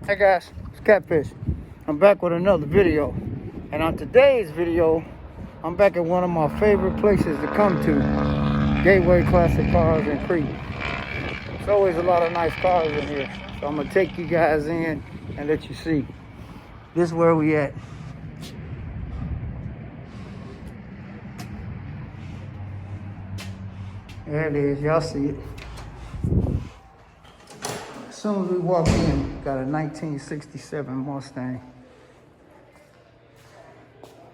Hey guys, it's Catfish. I'm back with another video. And on today's video, I'm back at one of my favorite places to come to. Gateway Classic Cars in Crete. There's always a lot of nice cars in here. So I'm going to take you guys in and let you see. This is where we at. There it is, y'all see it. As soon as we walk in, got a 1967 Mustang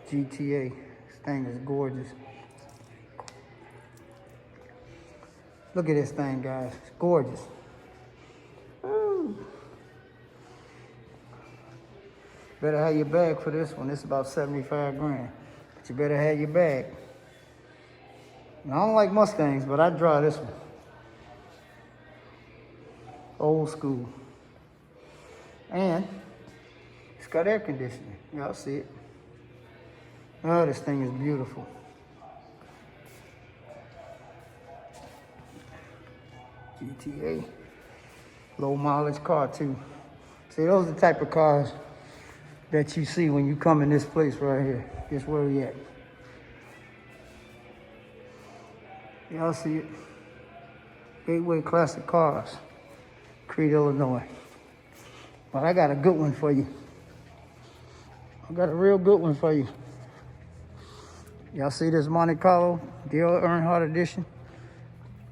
GTA. This thing is gorgeous. Look at this thing, guys. It's gorgeous. Woo. Better have your bag for this one. It's about 75 grand. But you better have your bag. Now, I don't like Mustangs, but I drive this one. Old school. And it's got air conditioning. Y'all see it. Oh, this thing is beautiful. GTA. Low mileage car too. See, those are the type of cars that you see when you come in this place right here. Guess where we at? Y'all see it? Gateway Classic Cars. Crete, Illinois. But I got a good one for you. I got a real good one for you. Y'all see this Monte Carlo Earnhardt edition?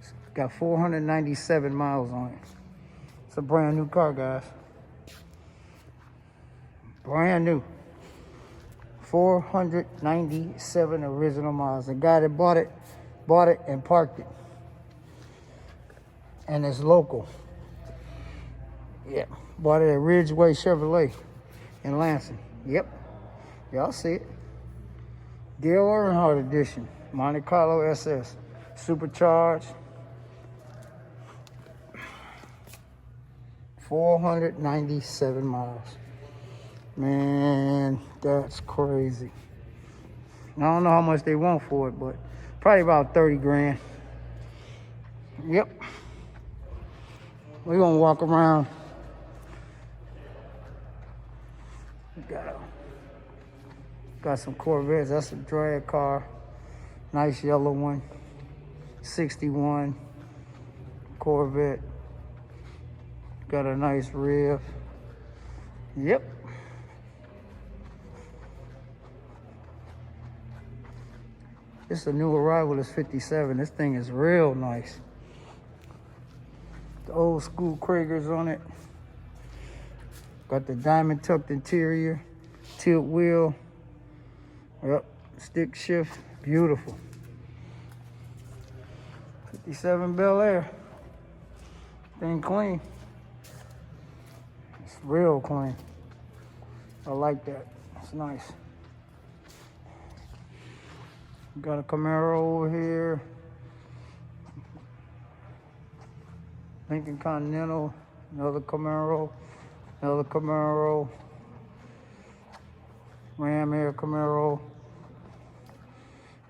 It's got 497 miles on it. It's a brand new car, guys. Brand new. 497 original miles. The guy that bought it and parked it. And it's local. Yeah, bought it at Ridgeway Chevrolet in Lansing. Yep, y'all see it. Dale Earnhardt edition, Monte Carlo SS, supercharged. 497 miles. Man, that's crazy. I don't know how much they want for it, but probably about 30 grand. Yep. We're gonna walk around. Got some Corvettes. That's a drag car. Nice yellow one. 61 Corvette. Got a nice rib. Yep. This is a new arrival. It's 57. This thing is real nice. The old school Kragers on it. Got the diamond tucked interior, tilt wheel. Yep, stick shift, beautiful. 57 Bel Air. Thing clean. It's real clean. I like that. It's nice. Got a Camaro over here. Lincoln Continental, another Camaro. Another Camaro, Ram Air Camaro.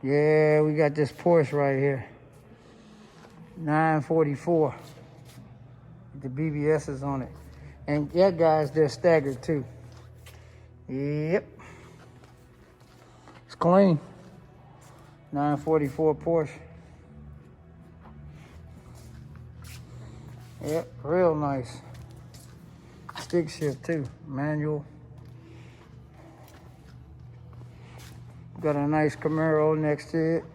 Yeah, we got this Porsche right here. 944. The BBS's on it. And yeah, guys, they're staggered too. Yep. It's clean. 944 Porsche. Yep, real nice. Stick shift too, manual. Got a nice Camaro next to it.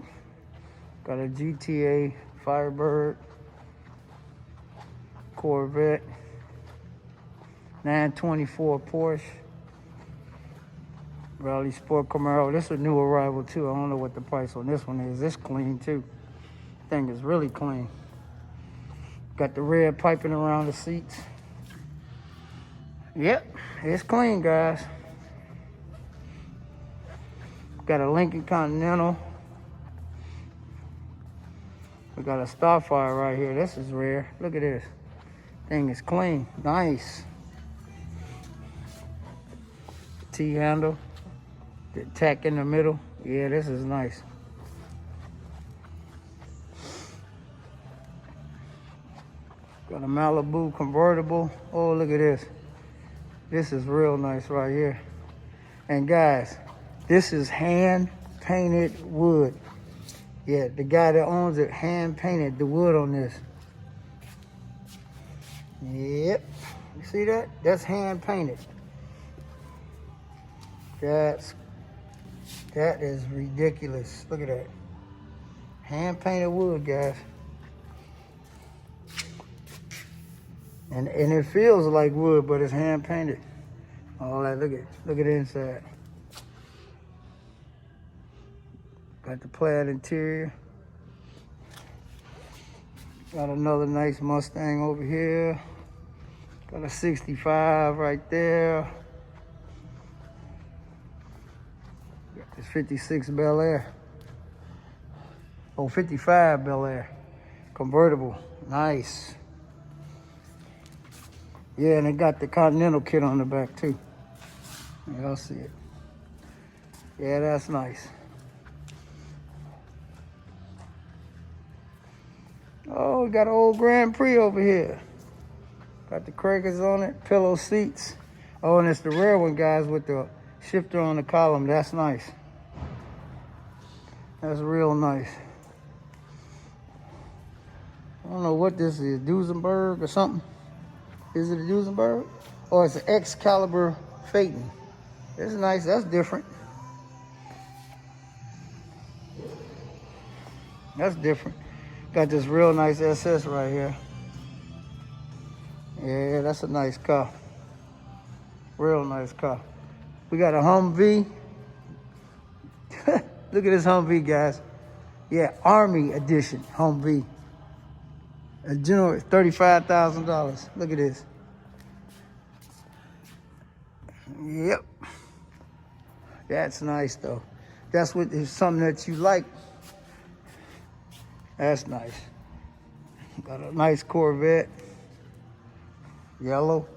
Got a GTA Firebird, Corvette, 924 Porsche, Rally Sport Camaro. This is a new arrival too. I don't know what the price on this one is. It's clean too. Thing is really clean. Got the red piping around the seats. Yep, it's clean, guys. Got a Lincoln Continental. We got a Starfire right here. This is rare. Look at this. Thing is clean. Nice. T-handle. The tack in the middle. Yeah, this is nice. Got a Malibu convertible. Oh, look at this. This is real nice right here. And guys, this is hand painted wood. Yeah, the guy that owns it hand painted the wood on this. Yep, you see that? That's hand painted. That is ridiculous. Look at that. Hand painted wood, guys. And it feels like wood, but it's hand painted. All that, look at the inside. Got the plaid interior. Got another nice Mustang over here. Got a 65 right there. Got this 56 Bel Air. Oh, 55 Bel Air. Convertible, nice. Yeah, and it got the Continental kit on the back too. Y'all see it. Yeah, that's nice. Oh, we got an old Grand Prix over here. Got the crackers on it, pillow seats. Oh, and it's the rare one, guys, with the shifter on the column. That's nice. That's real nice. I don't know what this is, Duesenberg or something. Is it a Duesenberg? Oh, it's an Excalibur Phaeton. It's nice, that's different. That's different. Got this real nice SS right here. Yeah, that's a nice car. Real nice car. We got a Humvee. Look at this Humvee, guys. Yeah, Army Edition Humvee. A general $35,000. Look at this. Yep. That's nice though. That's what is something that you like. That's nice. Got a nice Corvette. Yellow.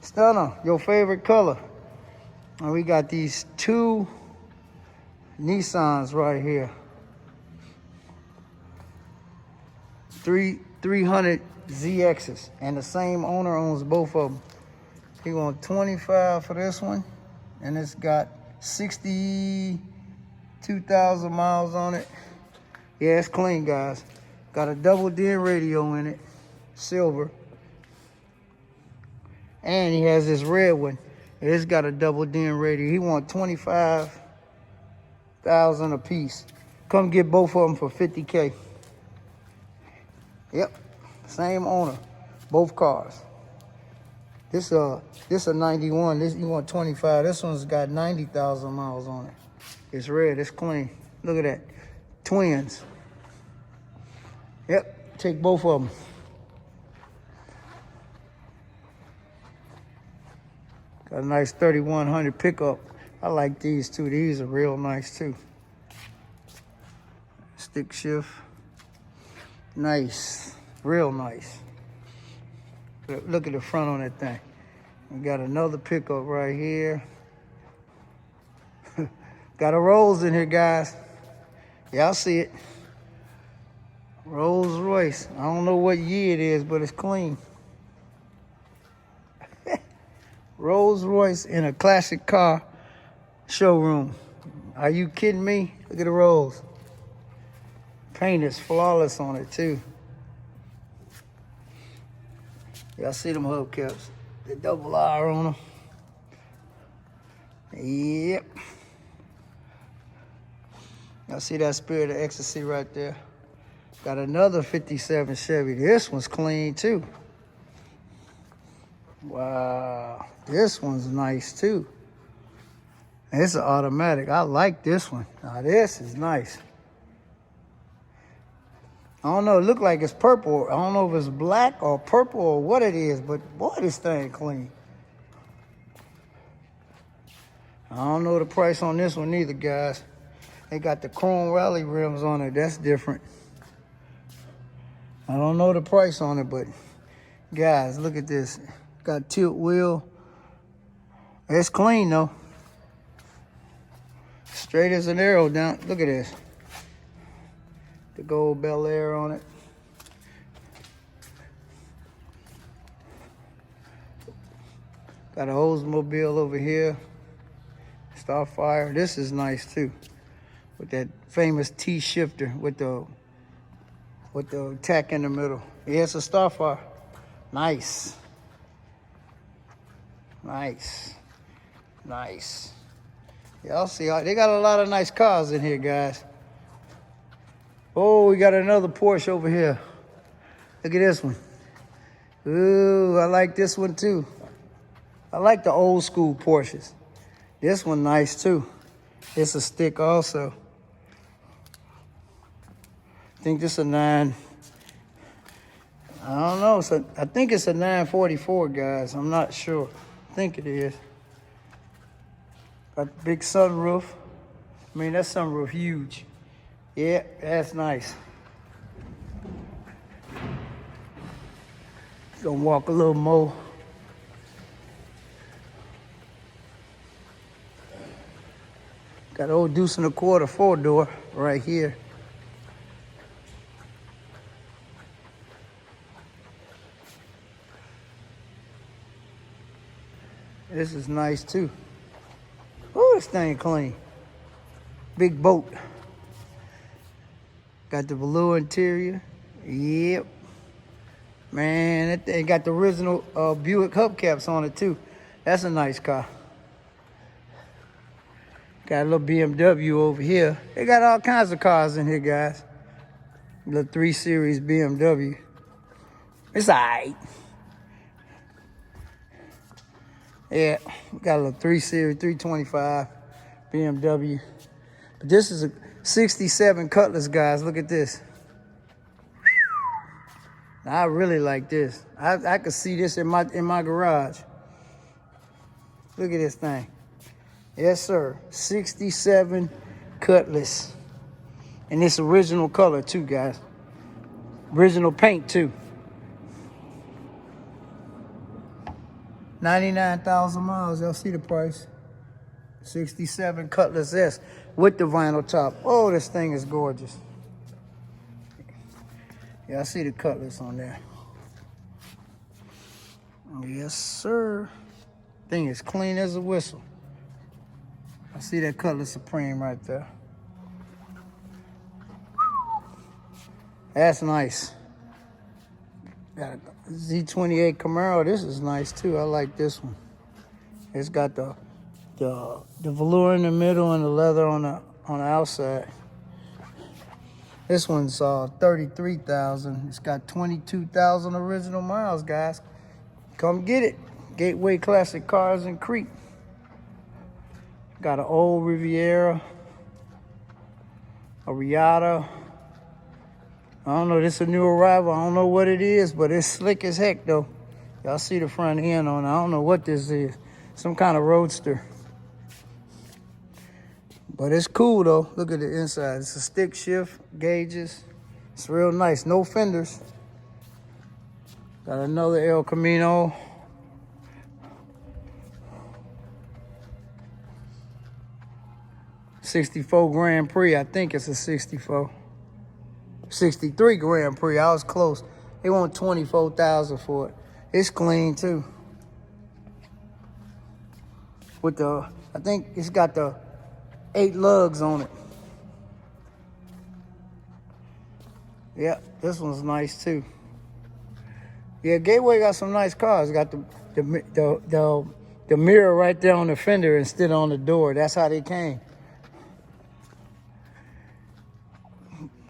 Stunner, your favorite color. And we got these two Nissans right here. 300 ZXs. And the same owner owns both of them. He wants 25 for this one. And it's got 62,000 miles on it. Yeah, it's clean, guys. Got a double DIN radio in it, silver. And he has this red one. It's got a double DIN radio. He wants 25,000 a piece. Come get both of them for 50K. Yep, same owner, both cars. This a 91. This you want 25. This one's got 90,000 miles on it. It's red. It's clean. Look at that. Twins. Yep, take both of them. Got a nice 3100 pickup. I like these too. These are real nice too. Stick shift. Nice. Real nice. Look at the front on that thing. We got another pickup right here. Got a Rolls in here, guys. Y'all see it. Rolls Royce. I don't know what year it is, but it's clean. Rolls Royce in a classic car showroom. Are you kidding me? Look at the Rolls. Paint is flawless on it too. Y'all see them hubcaps? The double R on them. Yep. Y'all see that Spirit of Ecstasy right there? Got another 57 Chevy. This one's clean too. Wow. This one's nice too. It's an automatic. I like this one. Now this is nice. I don't know, it look like it's purple. I don't know if it's black or purple or what it is, but boy, this thing clean. I don't know the price on this one either, guys. They got the chrome rally rims on it. That's different. I don't know the price on it, but guys, look at this. Got tilt wheel. It's clean though. Straight as an arrow down. Look at this. The gold Bel Air on it. Got a Oldsmobile over here. Starfire. This is nice too. With that famous T shifter with the tack in the middle. Yeah, it's a Starfire. Nice. Nice. Nice. Y'all see, they got a lot of nice cars in here, guys. Oh, we got another Porsche over here. Look at this one. Ooh, I like this one too. I like the old school Porsches. This one nice too. It's a stick also. I think this is a 9. I don't know. So I think it's a 944, guys. I'm not sure. I think it is. Got the big sunroof. I mean, that sunroof huge. Yeah, that's nice. Gonna walk a little more. Got old deuce and a quarter 4-door right here. This is nice too. Oh, this thing clean. Big boat. Got the velour interior. Yep. Man, that thing got the original Buick hubcaps on it too. That's a nice car. Got a little BMW over here. They got all kinds of cars in here, guys. Little 3 Series BMW. It's all right. Yeah, got a little 3 Series, 325 BMW. But this is a 67 Cutlass, guys. Look at this. I really like this. I could see this in my garage. Look at this thing. Yes, sir. 67 Cutlass. And it's original color too, guys. Original paint too. 99,000 miles. Y'all see the price? 67 Cutlass S with the vinyl top. Oh, this thing is gorgeous. Yeah, I see the Cutlass on there. Yes, sir. Thing is clean as a whistle. I see that Cutlass Supreme right there. That's nice. Got a Z28 Camaro. This is nice too. I like this one. It's got the velour in the middle and the leather on the outside. This one's 33,000. It's got 22,000 original miles, guys. Come get it. Gateway Classic Cars in Crete. Got an old Riviera, a Riata. I don't know, this is a new arrival. I don't know what it is, but it's slick as heck though. Y'all see the front end on it. I don't know what this is. Some kind of roadster. But it's cool though. Look at the inside. It's a stick shift, gauges. It's real nice. No fenders. Got another El Camino. '64 Grand Prix. I think it's a 64. 63 Grand Prix. I was close. They want 24,000 for it. It's clean too. With the, I think it's got the 8 lugs on it. Yeah, this one's nice too. Yeah, Gateway got some nice cars. Got the mirror right there on the fender instead of on the door. That's how they came.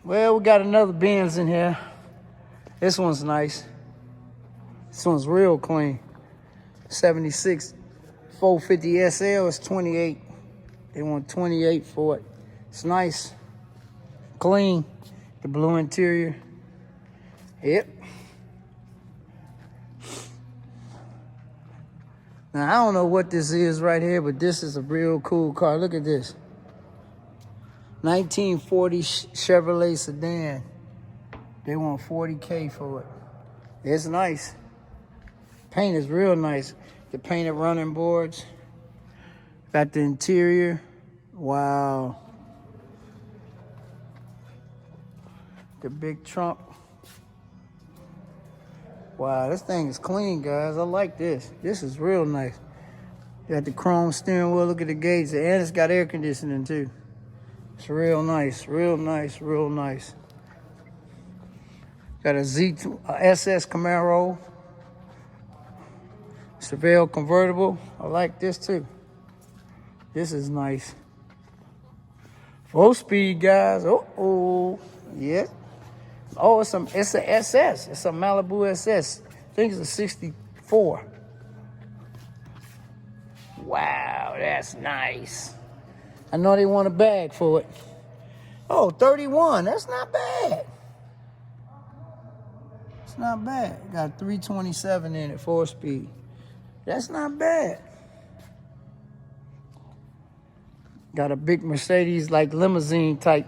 Well, we got another Benz in here. This one's nice. This one's real clean. 76 450 SL is 28. They want 28 for it. It's nice. Clean. The blue interior. Yep. Now, I don't know what this is right here, but this is a real cool car. Look at this. 1940 Chevrolet Sedan. They want 40K for it. It's nice. Paint is real nice. The painted running boards. Got the interior. Wow. The big trunk. Wow, this thing is clean, guys. I like this. This is real nice. Got the chrome steering wheel. Look at the gauge. And it's got air conditioning too. It's real nice, real nice, real nice. Got a SS Camaro. Chevrolet convertible. I like this too. This is nice. 4-speed, guys. Oh, yeah. Oh, it's a SS. It's a Malibu SS. I think it's a 64. Wow, that's nice. I know they want a bag for it. Oh, 31. That's not bad. It's not bad. Got 327 in it, 4-speed. That's not bad. Got a big Mercedes, like limousine type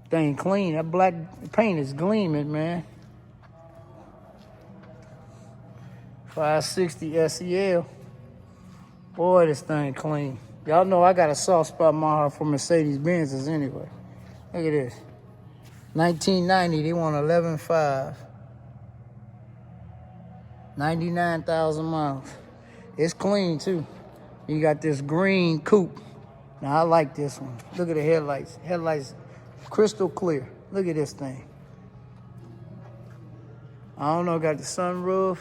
thing. Clean. That black paint is gleaming, man. 560 SEL. Boy, this thing clean. Y'all know I got a soft spot in my heart for Mercedes-Benzes anyway. Look at this. 1990, they want 11.5. 99,000 miles. It's clean too. You got this green coupe. Now I like this one. Look at the headlights. Headlights crystal clear. Look at this thing. I don't know, got the sunroof.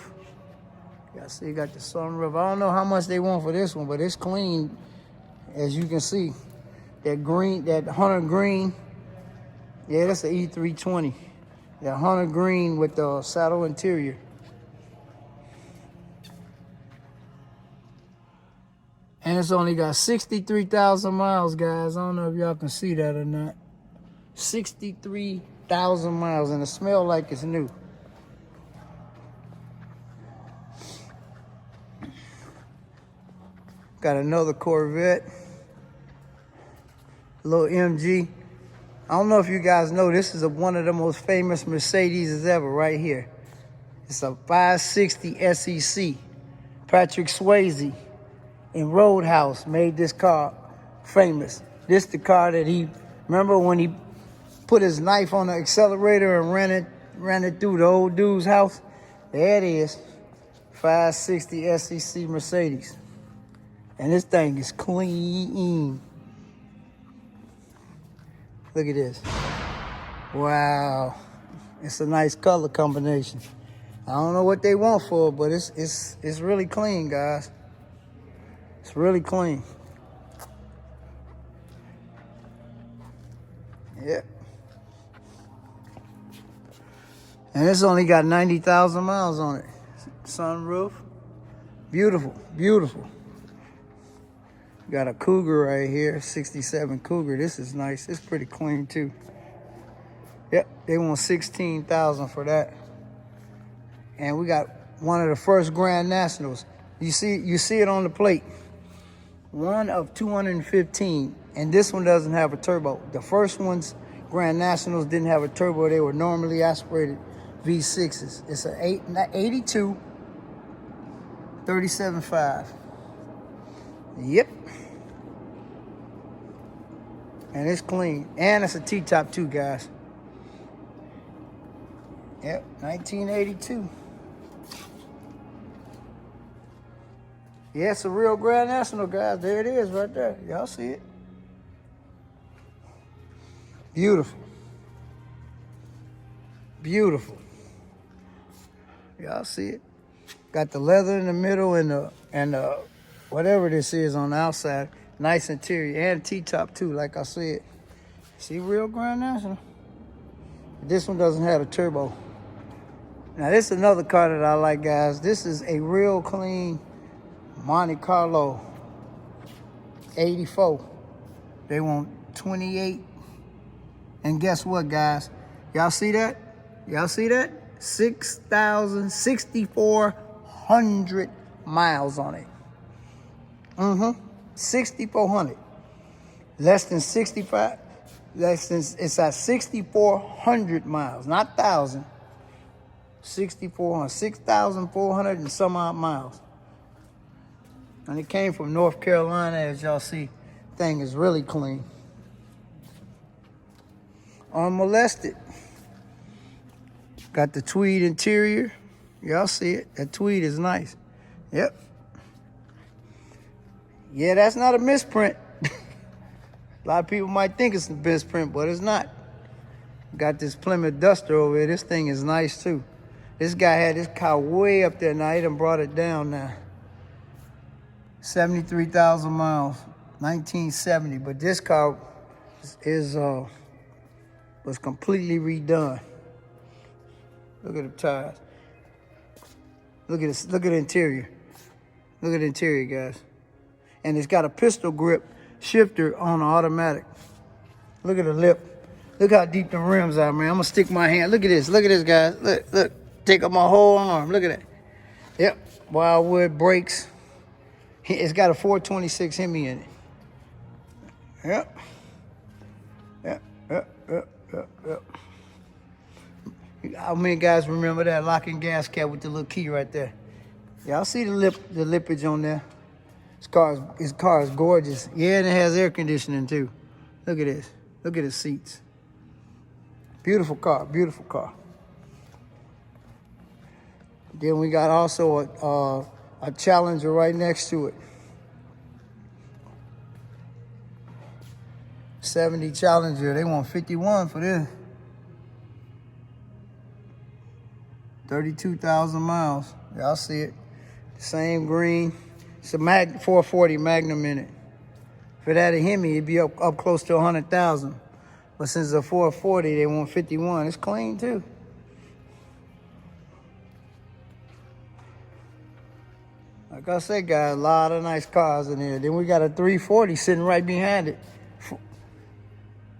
Y'all see, got the sunroof. I don't know how much they want for this one, but it's clean, as you can see. That green, that Hunter green. Yeah, that's the E320. That Hunter green with the saddle interior. And it's only got 63,000 miles, guys. I don't know if y'all can see that or not. 63,000 miles, and it smells like it's new. Got another Corvette. Little MG. I don't know if you guys know, this is one of the most famous Mercedes ever right here. It's a 560 SEC. Patrick Swayze in Roadhouse made this car famous. This the car that he, remember when he put his knife on the accelerator and ran it through the old dude's house? There it is. 560 SEC Mercedes. And this thing is clean. Look at this. Wow. It's a nice color combination. I don't know what they want for it, but it's really clean, guys. It's really clean. Yep. And it's only got 90,000 miles on it. Sunroof. Beautiful, beautiful. Got a Cougar right here, 67 Cougar. This is nice. It's pretty clean too. Yep, they want 16,000 for that. And we got one of the first Grand Nationals. You see it on the plate. One of 215, and this one doesn't have a turbo. The first ones, Grand Nationals, didn't have a turbo. They were normally aspirated V6s. It's an 82 37.5. Yep. And it's clean. And it's a T-top too, guys. Yep, 1982. Yeah, it's a real Grand National, guys. There it is right there. Y'all see it? Beautiful. Beautiful. Y'all see it? Got the leather in the middle and the whatever this is on the outside. Nice interior and T-top too, like I said. See, real Grand National. This one doesn't have a turbo. Now this is another car that I like, guys. This is a real clean Monte Carlo 84. They want 28. And guess what, guys? Y'all see that? Y'all see that? 6,400 miles on it. 6,400. Less than 65. It's at 6,400 miles, not 1,000. 6,400, 6,400 and some odd miles. And it came from North Carolina, as y'all see. Thing is really clean. Unmolested. Got the tweed interior. Y'all see it. That tweed is nice. Yep. Yeah, that's not a misprint. A lot of people might think it's a misprint, but it's not. Got this Plymouth Duster over here. This thing is nice too. This guy had this car way up there now. He done brought it down now. 73,000 miles, 1970. But this car was completely redone. Look at the tires. Look at this. Look at the interior. Look at the interior, guys. And it's got a pistol grip shifter on the automatic. Look at the lip. Look how deep the rims are, man. I'm gonna stick my hand. Look at this. Look at this, guys. Look, look. Take up my whole arm. Look at that. Yep. Wildwood brakes. It's got a 426 Hemi in it. Yep. Yep. How many guys remember that locking gas cap with the little key right there? Y'all see the lippage on there? This car is gorgeous. Yeah, and it has air conditioning too. Look at this. Look at the seats. Beautiful car, beautiful car. Then we got also a Challenger right next to it. 70 Challenger, they want 51 for this. 32,000 miles. Y'all see it. Same green. It's a 440 Magnum in it. For that a Hemi, it'd be up close to 100,000. But since it's a 440, they want 51. It's clean too. Like I said, guys, a lot of nice cars in here. Then we got a 340 sitting right behind it.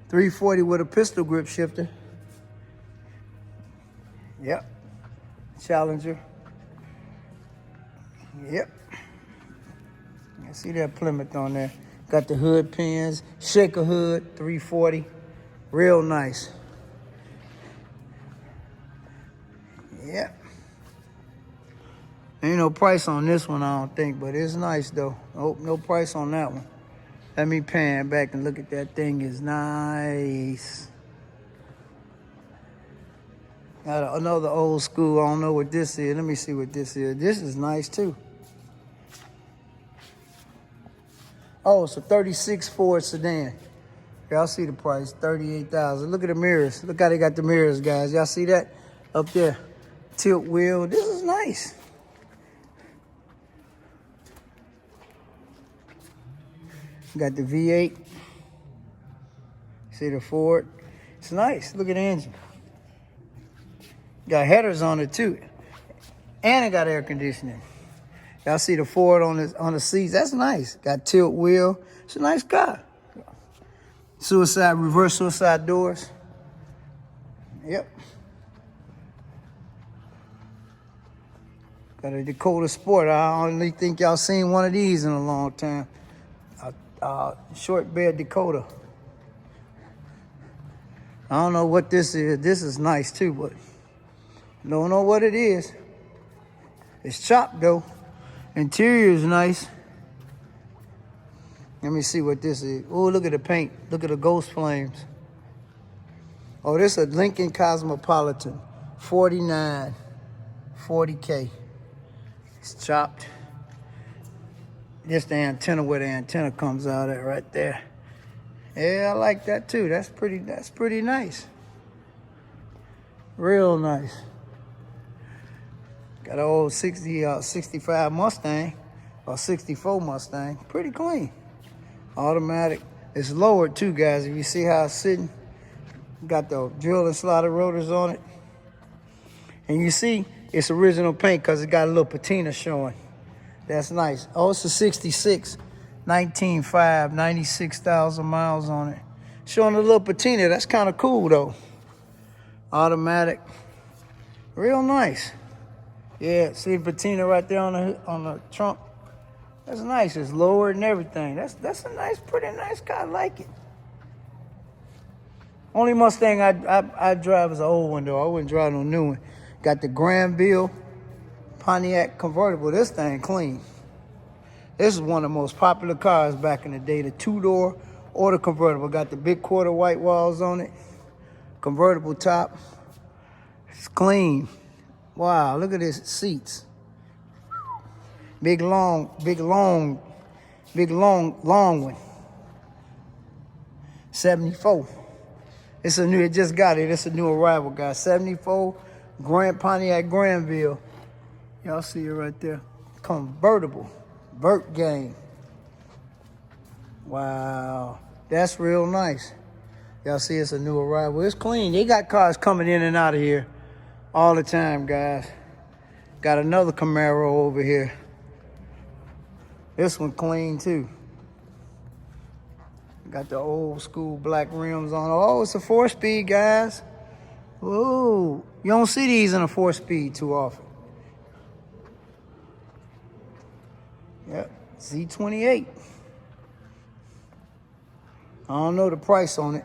340 with a pistol grip shifter. Yep. Challenger. Yep. You see that Plymouth on there. Got the hood pins, shaker hood, 340. Real nice. Yep. Ain't no price on this one, I don't think, but it's nice though. Oh, no price on that one. Let me pan back and look at that thing. Is nice. Got another old school. I don't know what this is. Let me see what this is. This is nice too. Oh, it's a 36 Ford Sedan. Y'all see the price, 38,000. Look at the mirrors. Look how they got the mirrors, guys. Y'all see that up there? Tilt wheel. This is nice. Got the V8. See the Ford? It's nice. Look at the engine. Got headers on it too. And it got air conditioning. Y'all see the Ford on the seats? That's nice. Got tilt wheel. It's a nice car. Reverse suicide doors. Yep. Got a Dakota Sport. I only think y'all seen one of these in a long time. Short bed Dakota. I don't know what this is. This is nice too, but don't know what it is. It's chopped though. Interior is nice. Let me see what this is. Oh, look at the paint. Look at the ghost flames. Oh, this is a Lincoln Cosmopolitan. 49. 40K. It's chopped. Just the antenna, where the antenna comes out at right there. Yeah, I like that too. That's pretty nice. Real nice. Got an old 65 Mustang or 64 Mustang. Pretty clean. Automatic. It's lowered too, guys. If you see how it's sitting, got the drill and slotted rotors on it. And you see it's original paint because it got a little patina showing. That's nice. Oh, it's a 66, 19.5, 96,000 miles on it. Showing a little patina. That's kind of cool though. Automatic. Real nice. Yeah, see the patina right there on the trunk. That's nice. It's lowered and everything. That's a nice, pretty nice car. I like it. Only Mustang I drive is an old one though. I wouldn't drive no new one. Got the Granville Pontiac convertible. This thing clean. This is one of the most popular cars back in the day. The two-door or the convertible. Got the big quarter white walls on it. Convertible top. It's clean. Wow, look at this seats. Big long Big long one. 74. It's a new, it just got it. It's a new arrival, guys. 74 Pontiac Granville. Y'all see it right there. Convertible. Vert game. Wow. That's real nice. Y'all see it's a new arrival. It's clean. They got cars coming in and out of here all the time, guys. Got another Camaro over here. This one clean too. Got the old school black rims on. Oh, it's a 4-speed, guys. Whoa. You don't see these in a 4-speed too often. Yep, Z28. I don't know the price on it,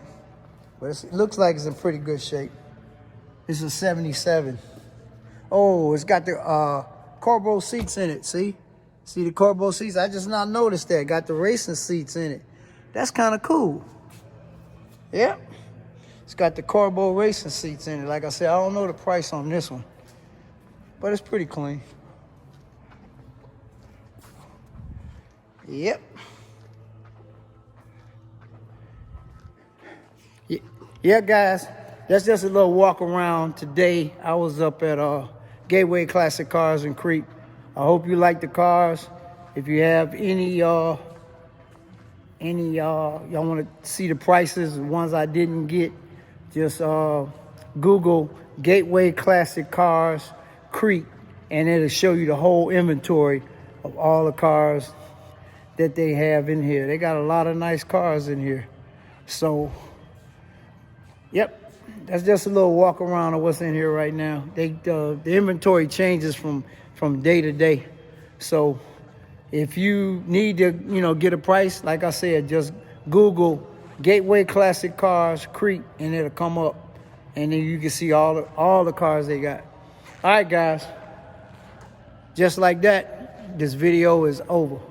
but it looks like it's in pretty good shape. It's a 77. Oh, it's got the carbo seats in it, see? See the carbo seats? I just not noticed that. Got the racing seats in it. That's kind of cool. Yep. It's got the carbo racing seats in it. Like I said, I don't know the price on this one, but it's pretty clean. Yep. Yeah, guys, that's just a little walk around today. I was up at Gateway Classic Cars in Crete. I hope you like the cars. If you have any y'all want to see the prices, the ones I didn't get, just Google Gateway Classic Cars Crete, and it'll show you the whole inventory of all the cars that they have in here. They got a lot of nice cars in here. So, yep, that's just a little walk around of what's in here right now. The inventory changes from day to day. So if you need to, get a price, like I said, just Google Gateway Classic Cars Crete, and it'll come up, and then you can see all the cars they got. All right, guys. Just like that, this video is over.